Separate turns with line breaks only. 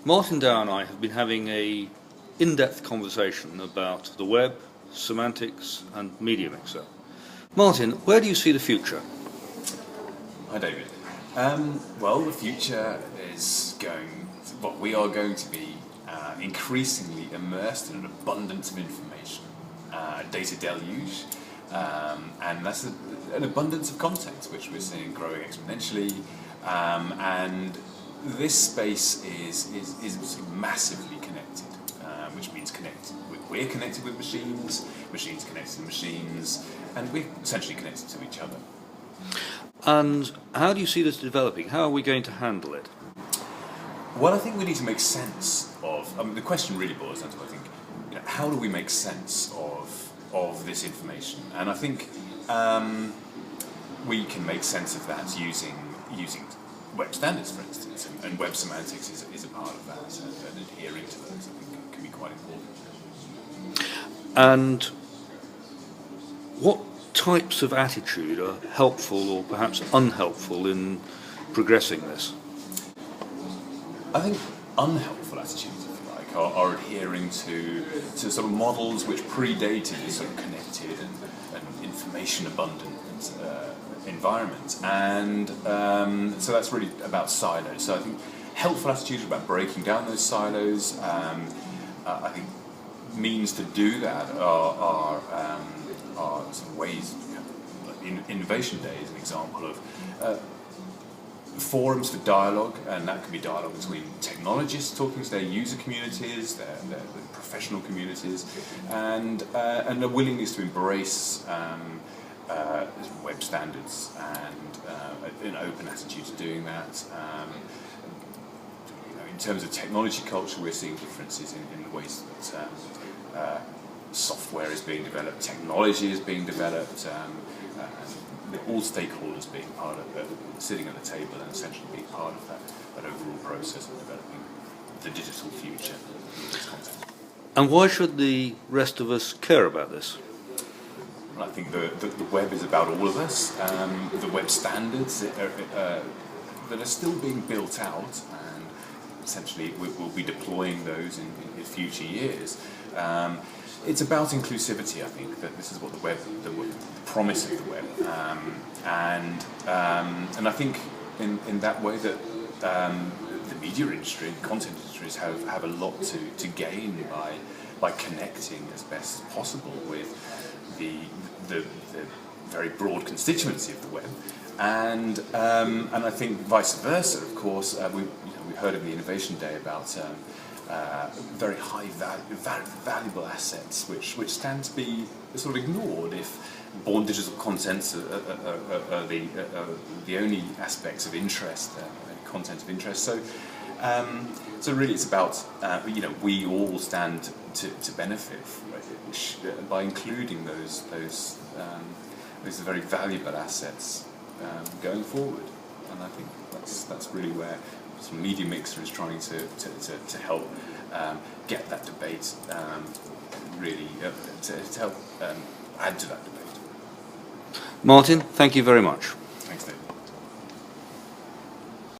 Martin Dow and I have been having a in-depth conversation about the web, semantics and MediaMixer. Martin, where do you see the future?
Hi David. Well, the future is we are going to be increasingly immersed in an abundance of information, data deluge, and that's an abundance of content which we're seeing growing exponentially, and this space is massively connected, which means we're connected with machines, machines connected to machines, and we're essentially connected to each other.
And how do you see this developing? How are we going to handle it?
Well, I think we need to make sense of. The question really boils down to, I think, how do we make sense of this information? And I think we can make sense of that using web standards, for instance, and web semantics is a part of that, and adhering to those, I think, can be quite important.
And what types of attitude are helpful or perhaps unhelpful in progressing this?
I think unhelpful attitudes, if you like, are adhering to sort of models which predated this sort of connected and information abundant environment, and so that's really about silos. So I think helpful attitudes are about breaking down those silos. I think means to do that are sort of ways. Innovation Day is an example of forums for dialogue, and that can be dialogue between technologists talking to their user communities, their professional communities, and a willingness to embrace web standards and an open attitude to doing that. In terms of technology culture, we're seeing differences in the ways that software is being developed, technology is being developed, all stakeholders being part of it, sitting at the table and essentially being part of that overall process of developing the digital future of this content.
And why should the rest of us care about this?
Well, I think the web is about all of us. The web standards that are still being built out, and essentially we'll be deploying those in future years. It's about inclusivity. I think that this is what the promise of the web, and I think in that way that the media industry, content industries have a lot to gain by connecting as best as possible with the very broad constituency of the web, and I think vice versa. Of course, we heard in the Innovation Day about very high valuable assets which stand to be sort of ignored if born digital contents are the only aspects of interest, content of interest. So really, it's about we all stand to benefit by including those very valuable assets going forward, and I think that's really where MediaMixer is trying to help get that debate really to help add to that debate.
Martin, thank you very much.
Thanks, David.